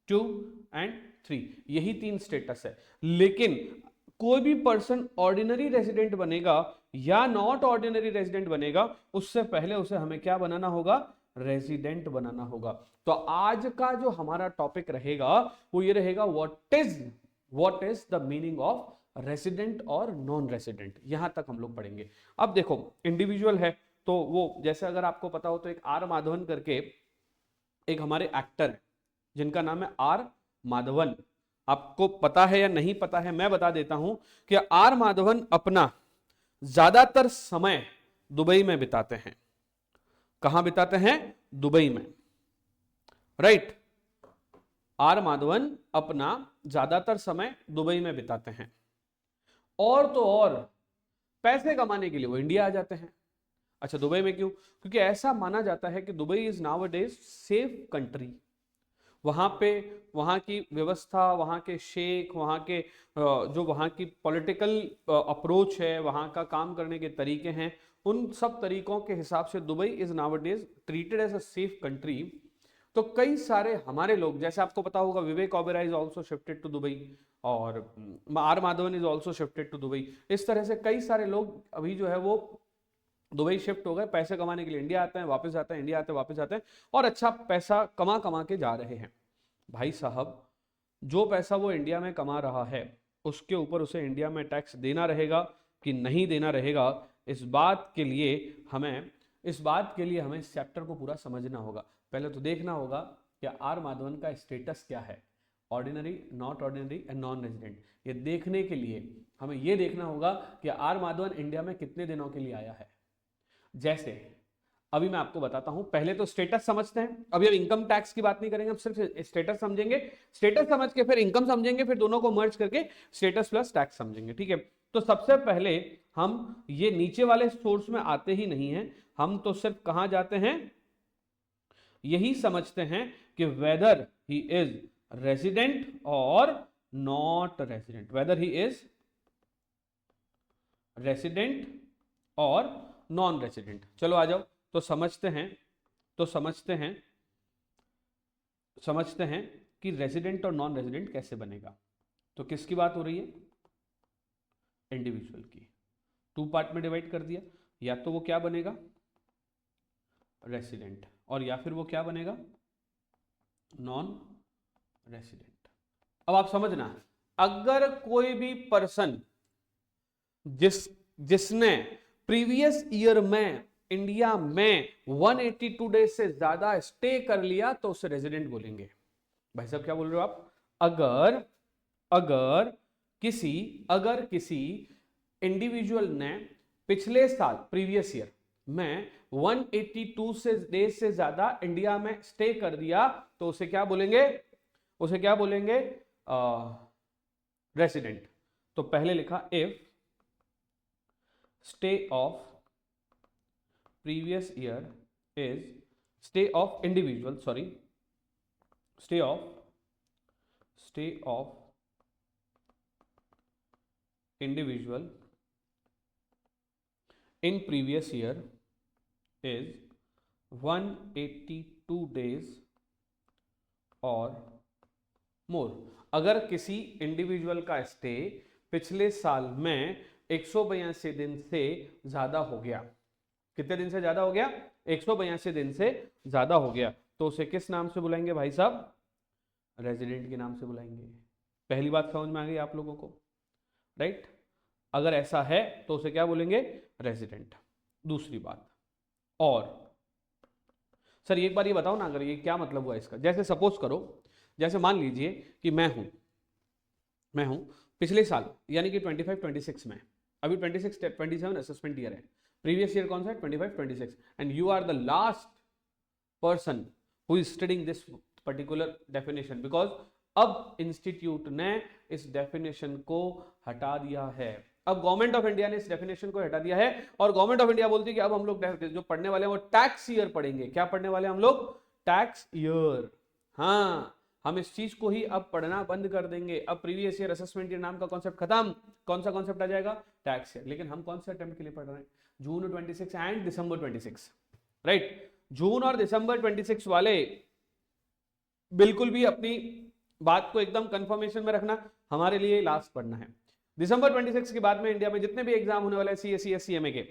2 एंड 3। यही 3 स्टेटस है। लेकिन कोई भी पर्सन ऑर्डिनरी रेसिडेंट बनेगा या नॉट ऑर्डिनरी रेसिडेंट बनेगा, उससे पहले उसे हमें क्या बनाना होगा? रेसिडेंट बनाना होगा। तो आज का जो हमारा टॉपिक रहेगा वो ये रहेगा, what is the meaning of resident और नॉन रेसिडेंट। यहां तक हम लोग पढ़ेंगे। अब देखो इंडिविजुअल है तो वो, जैसे अगर आपको पता हो तो एक आर माधवन करके एक हमारे एक्टर है जिनका नाम है आर माधवन। आपको पता है या नहीं पता है मैं बता देता हूं कि आर माधवन अपना ज्यादातर समय दुबई में बिताते हैं। कहां बिताते हैं? दुबई में, राइट। आर माधवन अपना ज्यादातर समय दुबई में बिताते हैं, और तो और पैसे कमाने के लिए वो इंडिया आ जाते हैं। अच्छा, दुबई में क्यों? क्योंकि ऐसा माना जाता है कि Dubai is nowadays safe country. वहां पे वहां की व्यवस्था, वहां के शेख, वहां के जो वहां की पॉलिटिकल अप्रोच है, वहां का काम करने के तरीके हैं, उन सब तरीकों के हिसाब से Dubai is nowadays treated as a safe country. तो कई सारे हमारे लोग, जैसे आपको पता होगा Vivek Oberoi is also shifted to Dubai, और R Madhavan is also shifted to Dubai. इस तरह से कई सारे लोग अभी जो है वो दुबई शिफ्ट हो गए, पैसे कमाने के लिए इंडिया आते हैं, वापस आते हैं, इंडिया आते हैं, वापस आते हैं, और अच्छा पैसा कमा कमा के जा रहे हैं। भाई साहब, जो पैसा वो इंडिया में कमा रहा है उसके ऊपर उसे इंडिया में टैक्स देना रहेगा कि नहीं देना रहेगा, इस बात के लिए हमें इस चैप्टर को पूरा समझना होगा। पहले तो देखना होगा कि आर माधवन का स्टेटस क्या है, ordinary, not ordinary and non resident. ये देखने के लिए हमें ये देखना होगा कि आर माधवन इंडिया में कितने दिनों के लिए आया है। जैसे अभी मैं आपको बताता हूं, पहले तो स्टेटस समझते हैं। अभी हम इनकम टैक्स की बात नहीं करेंगे, हम सिर्फ स्टेटस समझेंगे। स्टेटस समझ के फिर इनकम समझेंगे, फिर दोनों को मर्ज करके स्टेटस प्लस टैक्स समझेंगे, ठीक है। तो सबसे पहले हम ये नीचे वाले सोर्स में आते ही नहीं है, हम तो सिर्फ कहां जाते हैं? यही समझते हैं कि वेदर ही इज रेसिडेंट और not resident, weather he is resident और नॉन रेसिडेंट। चलो आ जाओ, तो समझते हैं कि रेसिडेंट और नॉन रेसिडेंट कैसे बनेगा। तो किसकी बात हो रही है? इंडिविजुअल की। 2 पार्ट में डिवाइड कर दिया, या तो वो क्या बनेगा, रेसिडेंट, और या फिर वो क्या बनेगा, नॉन रेसिडेंट। अब आप समझना, अगर कोई भी पर्सन जिसने प्रीवियस ईयर में इंडिया में 182 डेज से ज्यादा स्टे कर लिया तो उसे रेजिडेंट बोलेंगे। भाई साहब क्या बोल रहे हो आप? अगर किसी इंडिविजुअल ने पिछले साल प्रीवियस ईयर में 182 से डेज से ज्यादा इंडिया में स्टे कर दिया तो उसे क्या बोलेंगे, रेसिडेंट। तो पहले लिखा if stay of previous year is stay of individual stay of individual in previous year is 182 days or more। अगर किसी इंडिविजुअल का स्टे पिछले साल में 182 दिन से ज्यादा हो गया, कितने दिन से ज्यादा हो गया, 182 दिन से ज्यादा हो गया, तो उसे किस नाम से बुलाएंगे भाई साहब, रेजिडेंट के नाम से बुलाएंगे। पहली बात समझ में आ गई आप लोगों को, राइट? अगर ऐसा है तो उसे क्या बोलेंगे, रेजिडेंट। दूसरी बात, और सर एक बार ये बताओ ना, अगर ये क्या मतलब हुआ इसका, जैसे सपोज करो, जैसे मान लीजिए कि मैं हूं पिछले साल यानी कि 25-26 में, अभी 26-27 असेसमेंट ईयर है, प्रीवियस ईयर कौन सा है, 25-26, and you are the last person who is studying this particular definition, because अब इंस्टीट्यूट ने इस डेफिनेशन को हटा दिया है। अब गवर्नमेंट ऑफ इंडिया ने इस डेफिनेशन को हटा दिया है और गवर्नमेंट ऑफ इंडिया बोलती है कि अब हम लोग जो पढ़ने वाले हैं वो टैक्स ईयर पढ़ेंगे। क्या पढ़ने वाले हैं हम लोग, टैक्स ईयर। हाँ, हम इस चीज को ही अब पढ़ना बंद कर देंगे। अब प्रीवियस ईयर असेसमेंट ईयर नाम का कॉन्सेप्ट खत्म। कौन सा कॉन्सेप्ट आ जाएगा, टैक्स ईयर। लेकिन हम कौन से अटेम्प्ट के लिए पढ़ रहे हैं, जून 26 एंड दिसंबर 26, राइट? जून और दिसंबर 26 वाले बिल्कुल भी अपनी बात को एकदम कंफर्मेशन में रखना, हमारे लिए लास्ट पढ़ना है। दिसंबर 26 के बाद में इंडिया में जितने भी एग्जाम होने वाले हैं CA, CMA के,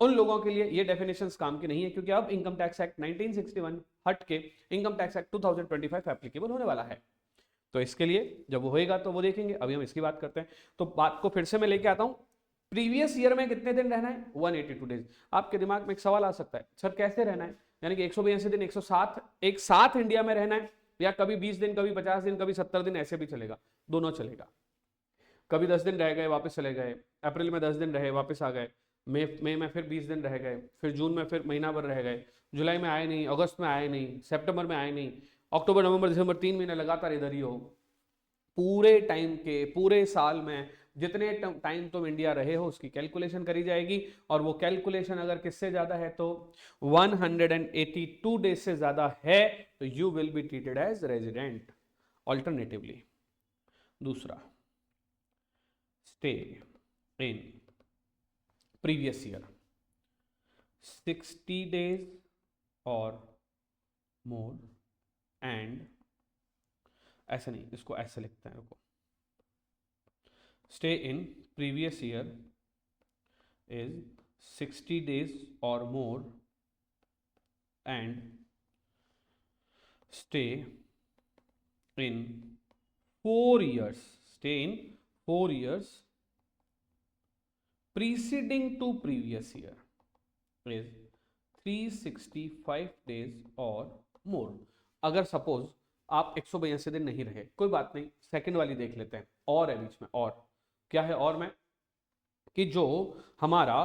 उन लोगों के लिए ये डेफिनेशंस काम की नहीं है, क्योंकि अब इनकम टैक्स एक्ट 1961 हट के इनकम टैक्स एक्ट 2025 एप्लीकेबल होने वाला है। तो इसके लिए जब वो होएगा तो वो देखेंगे। अभी हम इसकी बात करते हैं। तो बात को फिर से मैं लेके आता हूं, प्रीवियस ईयर में कितने दिन रहना है, 182 डेज। आपके दिमाग में एक सवाल आ सकता है, सर कैसे रहना है, यानी कि 182 दिन 107 एक साथ इंडिया में रहना है, या कभी 20 दिन, कभी 50 दिन, कभी 70 दिन, ऐसे भी चलेगा, दोनों चलेगा। कभी 10 दिन रह गए वापस चले गए, अप्रैल में 10 दिन रहे वापस आ गए, मई में फिर 20 दिन रह गए, फिर जून में फिर महीना भर रह गए, जुलाई में आए नहीं, अगस्त में आए नहीं, सितंबर में आए नहीं, अक्टूबर नवंबर दिसंबर 3 महीने लगातार इधर ही हो। पूरे टाइम के, पूरे साल में जितने टाइम तुम इंडिया रहे हो उसकी कैलकुलेशन करी जाएगी, और वो कैलकुलेशन अगर किससे ज्यादा है तो 182 डेज से ज्यादा है तो you will be treated as resident. Alternatively दूसरा, stay in previous year 60 days or more and, ऐसा नहीं, इसको ऐसे लिखते हैं, रुको, stay in previous year is 60 days or more and stay in 4 years, stay in 4 years preceding to previous year is 365 days or more। अगर suppose आप 182 दिन नहीं रहे, कोई बात नहीं, सेकंड वाली देख लेते हैं, और है बीच में, और क्या है, और में कि जो हमारा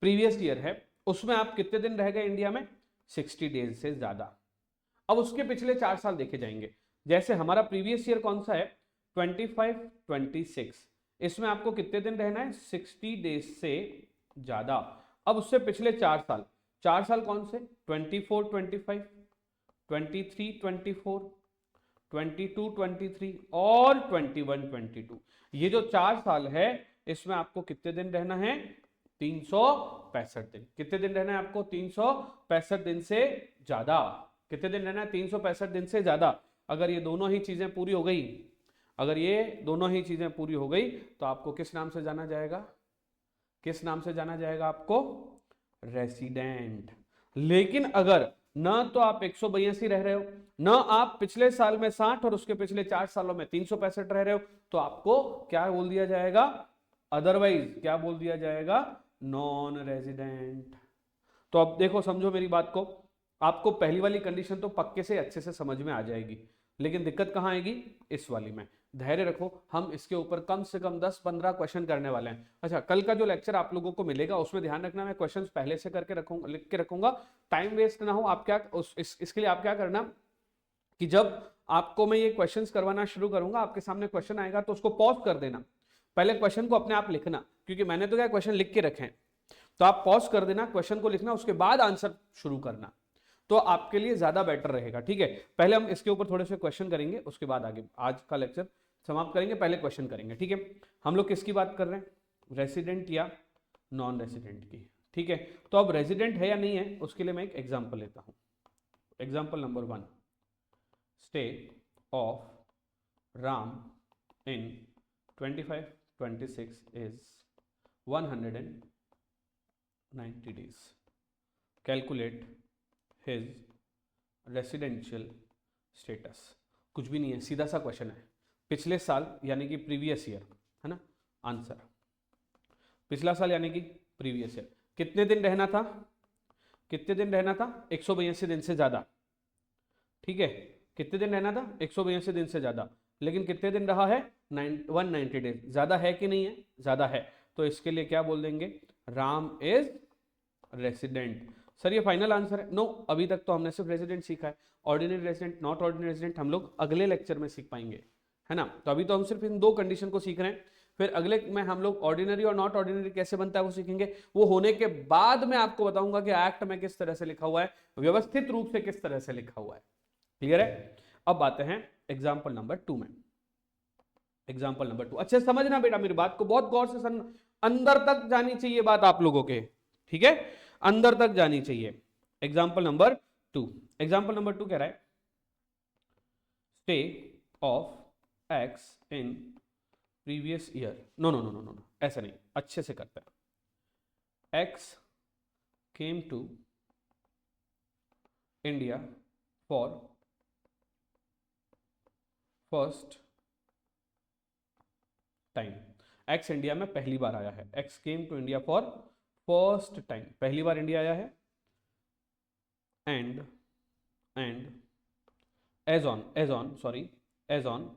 प्रीवियस ईयर है उसमें आप कितने दिन रह गए इंडिया में, 60 डेज से ज्यादा। अब उसके पिछले 4 साल देखे जाएंगे। जैसे हमारा प्रीवियस ईयर कौन सा है, 25-26, इसमें आपको कितने दिन रहना है, 60 डेज से ज्यादा। अब उससे पिछले 4 साल, 4 साल कौन से, 24-25, 23-24, 22-23 और 21-22। ये जो 4 साल है इसमें आपको कितने दिन रहना है, 365 दिन। कितने दिन रहना है आपको, 365 दिन से ज्यादा। कितने दिन रहना है, 365 दिन से ज्यादा। अगर ये दोनों ही चीजें पूरी हो गई, अगर ये दोनों ही चीजें पूरी हो गई तो आपको किस नाम से जाना जाएगा, किस नाम से जाना जाएगा आपको, रेसिडेंट। लेकिन अगर ना तो आप 182 रह रहे हो, ना आप पिछले साल में 60 और उसके पिछले 4 सालों में 365 रह रहे हो, तो आपको क्या बोल दिया जाएगा, अदरवाइज क्या बोल दिया जाएगा, नॉन रेजिडेंट। तो अब देखो, समझो मेरी बात को, आपको पहली वाली कंडीशन तो पक्के से अच्छे से समझ में आ जाएगी, लेकिन दिक्कत कहां आएगी, इस वाली में। धैर्य रखो, हम इसके ऊपर कम से कम 10-15 क्वेश्चन करने वाले हैं। अच्छा, कल का जो लेक्चर आप लोगों को मिलेगा उसमें ध्यान रखना, मैं क्वेश्चंस पहले से करके रखूंगा, लिख के रखूंगा, टाइम वेस्ट ना हो। आप क्या इसके लिए आप क्या करना कि जब आपको मैं ये क्वेश्चंस करवाना शुरू करूंगा, आपके सामने क्वेश्चन आएगा तो उसको पॉज कर देना, पहले क्वेश्चन को अपने आप लिखना, क्योंकि मैंने तो क्या क्वेश्चन लिख के रखे हैं, तो आप पॉज कर देना, क्वेश्चन को लिखना, उसके बाद आंसर शुरू करना, तो आपके लिए ज्यादा बेटर रहेगा। ठीक है, पहले हम इसके ऊपर थोड़े से क्वेश्चन करेंगे, उसके बाद आगे आज का लेक्चर समाप्त करेंगे, पहले क्वेश्चन करेंगे। ठीक है, हम लोग किसकी बात कर रहे हैं, रेसिडेंट या नॉन रेसिडेंट की। ठीक है, तो अब रेसिडेंट है या नहीं है उसके लिए मैं एक एग्जांपल लेता हूं। Example number 1, stay of Ram in 25-26 is 190 days. Calculate his residential status. कुछ भी नहीं है, सीधा सा क्वेश्चन है, पिछले साल यानी कि प्रीवियस ईयर, है ना आंसर, पिछला साल यानी कि प्रीवियस ईयर, कितने दिन रहना था, कितने दिन रहना था, 182 दिन से ज्यादा। ठीक है, कितने दिन रहना था, 182 दिन से ज्यादा, लेकिन कितने दिन रहा है, 190 डेज। ज्यादा है कि नहीं है, ज्यादा है, तो इसके लिए क्या बोल देंगे, राम इज रेसिडेंट। सर ये फाइनल आंसर है, नो, अभी तक तो हमने सिर्फ रेसिडेंट सीखा है, ordinary resident, not ordinary resident हम लोग अगले लेक्चर में सीख पाएंगे, है ना। तो अभी तो हम सिर्फ इन 2 कंडीशन को सीख रहे हैं, फिर अगले में हम लोग ऑर्डिनरी और नॉट ऑर्डिनरी कैसे बनता है वो सीखेंगे। वो होने के बाद मैं आपको बताऊंगा कि एक्ट में किस तरह से लिखा हुआ है, व्यवस्थित रूप से किस तरह से लिखा हुआ है। क्लियर है। अब आते हैं एग्जाम्पल नंबर 2 में। एग्जाम्पल नंबर 2 अच्छे समझना बेटा, मेरी बात को बहुत गौर से अंदर तक जानी चाहिए बात आप लोगों के, ठीक है, अंदर तक जानी चाहिए। एग्जाम्पल नंबर 2, एग्जाम्पल नंबर 2 कह रहा है, stay of X in previous year, no no no no no, ऐसा नहीं, अच्छे से करते हैं। X came to India for first time. X India में पहली बार आया है, X came to India for first time, पहली बार इंडिया आया है। And as on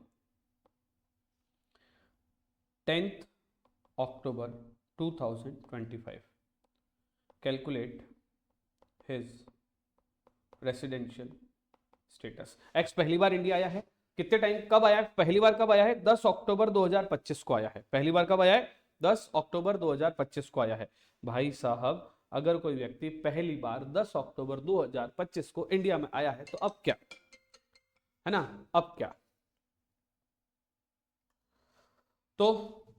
10th October 2025 calculate his residential status. X पहली बार इंडिया आया है, कितने टाइम, कब आया है, पहली बार कब आया है, 10 अक्टूबर 2025 को आया है, पहली बार कब आया है, 10 अक्टूबर 2025 को आया है। भाई साहब, अगर कोई व्यक्ति पहली बार 10 अक्टूबर 2025 को इंडिया में आया है तो अब क्या है ना, अब क्या, तो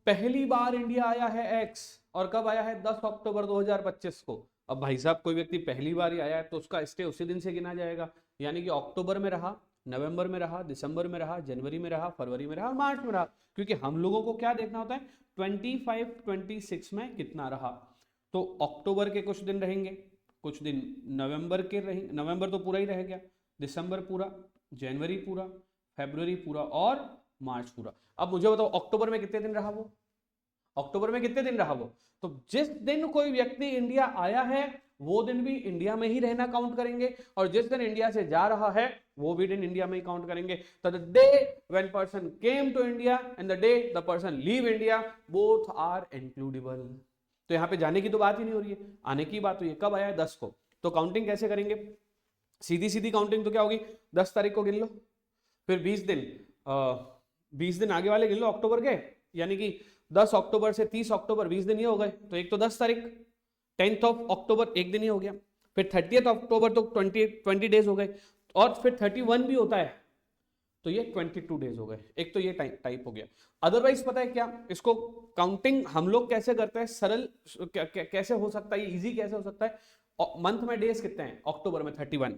पहली बार इंडिया आया है एक्स, और कब आया है, 10 अक्टूबर 2025 को। अब भाई साहब कोई व्यक्ति पहली बार ही आया है तो उसका स्टे उसी दिन से गिना जाएगा, यानी कि अक्टूबर में रहा, नवंबर में रहा, दिसंबर में रहा, जनवरी में रहा, फरवरी में रहा और मार्च में रहा, क्योंकि हम लोगों को क्या देखना होता है, 25-26 में कितना रहा। तो अक्टूबर के कुछ दिन रहेंगे, कुछ दिन नवंबर के रहेंगे, नवंबर तो पूरा ही रह गया, दिसंबर पूरा, जनवरी पूरा, फरवरी पूरा और मार्च पूरा। अब मुझे बताओ अक्टूबर में कितने दिन रहा वो, अक्टूबर में कितने दिन रहा वो, तो जिस दिन कोई व्यक्ति इंडिया आया है वो दिन भी इंडिया में ही रहना काउंट करेंगे, और जिस दिन इंडिया से जा रहा है वो भी दिन इंडिया में ही काउंट करेंगे। तो the day when person came to India and the day the person leave India both are includable. तो यहां पे जाने की तो बात ही नहीं हो रही है, आने की बात हुई है, कब आया है, 10 को। तो काउंटिंग कैसे करेंगे, सीधी सीधी काउंटिंग तो क्या होगी, 10 तारीख को गिन लो, फिर 20 दिन आगे वाले गिन लो अक्टूबर के, यानी कि 10 अक्टूबर से 30 अक्टूबर 20 दिन ही हो गए, तो एक तो 10 तारीख, 10th ऑफ अक्टूबर एक दिन ही हो गया, फिर 30th अक्टूबर तो 20 डेज हो गए, और फिर 31 भी होता है तो ये 22 डेज हो गए। एक तो ये टाइप हो गया। अदरवाइज पता है क्या, इसको काउंटिंग हम लोग कैसे करते हैं, सरल कैसे हो सकता है, इजी कैसे हो सकता है। मंथ में डेज कितने हैं, अक्टूबर में 31,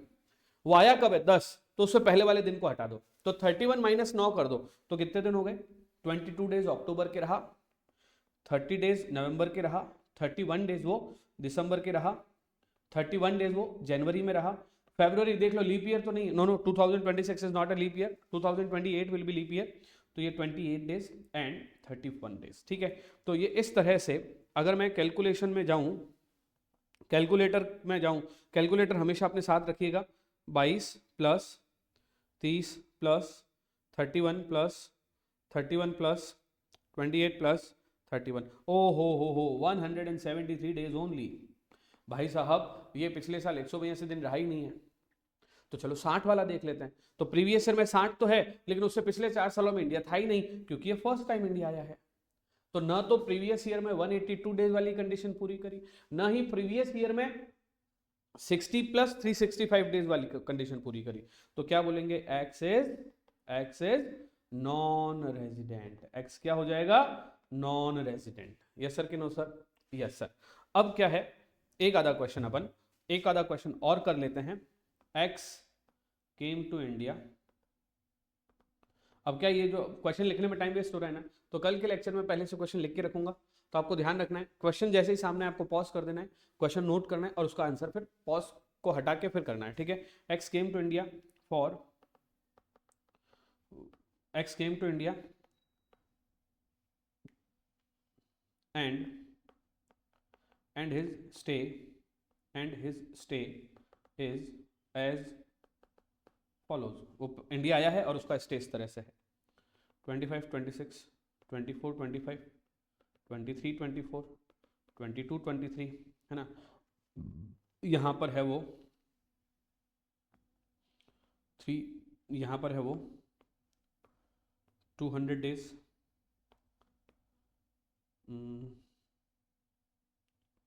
वो आया कब है, 10, तो उससे पहले वाले दिन को हटा दो, तो 31 माइनस 9 कर दो तो कितने दिन हो गए, 22 डेज अक्टूबर के रहा, 30 डेज नवंबर के रहा, 31 डेज वो दिसंबर के रहा, 31 डेज वो जनवरी में रहा, फरवरी देख लो लीप ईयर तो नहीं, no no 2026 is not a leap year, 2028 will be leap year, तो ये 28 डेज एंड 31 डेज, ठीक है। तो ये इस तरह से अगर मैं कैलकुलेशन में जाऊं, कैलकुलेटर में जाऊं, कैलकुलेटर हमेशा अपने साथ रखिएगा, 22 plus 30 plus 31 plus 31 plus 28 plus 31, ओ हो 173 डेज ओनली। भाई साहब ये पिछले साल 182 दिन रहा ही नहीं है, तो चलो 60 वाला देख लेते हैं। तो प्रीवियस ईयर में 60 तो है, लेकिन उससे पिछले 4 सालों में इंडिया था ही नहीं, क्योंकि ये फर्स्ट टाइम इंडिया आया है। तो ना तो प्रीवियस ईयर में 182 डेज वाली कंडीशन पूरी करी, ना ही प्रीवियस ईयर में 60 प्लस 365 डेज वाली कंडीशन पूरी करी। तो क्या बोलेंगे, x is non resident, x क्या हो जाएगा, नॉन रेजिडेंट। यस सर कि नो सर, यस सर। अब क्या है, एक आधा क्वेश्चन और कर लेते हैं। एक्स केम टू इंडिया, अब क्या ये जो क्वेश्चन लिखने में टाइम वेस्ट हो रहा है ना, तो कल के लेक्चर में पहले से क्वेश्चन लिख के रखूंगा, तो आपको ध्यान रखना है, क्वेश्चन जैसे ही सामने आपको पॉज कर देना है, क्वेश्चन नोट करना है और उसका आंसर फिर पॉज को हटा के फिर करना है, ठीक है। X came to India and his stay is as follows। वो इंडिया आया है और उसका स्टे इस तरह से है, 25, 26, 24, 25, 23, 24, 22, 23, है ना। यहाँ पर है वो 3, यहाँ पर है वो 200 days,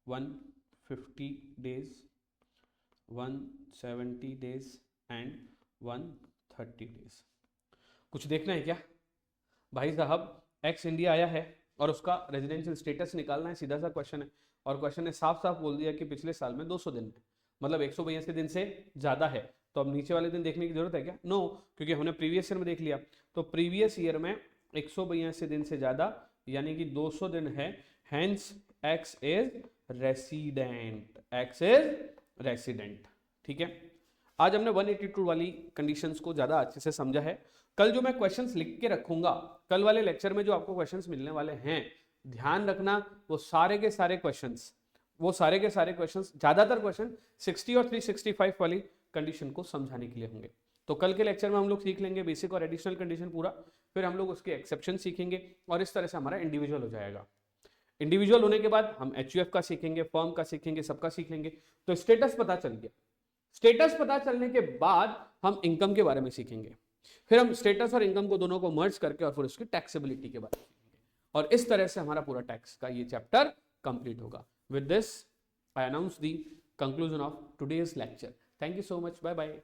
150 days, 170 days and 130 days. कुछ देखना है क्या भाई साहब, एक्स इंडिया आया है और उसका रेजिडेंशियल स्टेटस निकालना है, सीधा सा क्वेश्चन है। और क्वेश्चन ने साफ साफ बोल दिया कि पिछले साल में 200 दिन है, मतलब 182 दिन से ज्यादा है। तो अब नीचे वाले दिन देखने की जरूरत है क्या, नो, क्योंकि हमने प्रीवियस ईयर में देख लिया। तो प्रीवियस ईयर में 182 दिन से ज्यादा यानी कि 200 दिन है, hence x is resident, x is resident, ठीक है। आज हमने 182 वाली कंडीशंस को ज्यादा अच्छे से समझा है। कल जो मैं क्वेश्चंस लिख के रखूंगा, कल वाले लेक्चर में जो आपको क्वेश्चंस मिलने वाले हैं, ध्यान रखना वो सारे के सारे क्वेश्चंस, ज्यादातर क्वेश्चन 60 और 365 वाली कंडीशन को समझाने के लिए होंगे। तो कल के लेक्चर में हम लोग सीख लेंगे बेसिक और एडिशनल कंडीशन पूरा, फिर हम लोग उसके एक्सेप्शन सीखेंगे और इस तरह से हमारा इंडिविजुअल हो जाएगा। इंडिविजुअल होने के बाद हम एचयूएफ का सीखेंगे, फर्म का सीखेंगे, सबका सीख लेंगे। तो स्टेटस पता चल गया, स्टेटस पता चलने के बाद हम इनकम के बारे में सीखेंगे, फिर हम स्टेटस और इनकम को दोनों को मर्ज करके और फिर उसकी टैक्सेबिलिटी के बारे में सीखेंगे, और इस तरह से हमारा पूरा टैक्स का ये चैप्टर कंप्लीट होगा। With this I announce the conclusion of today's lecture. Thank you so much, bye bye.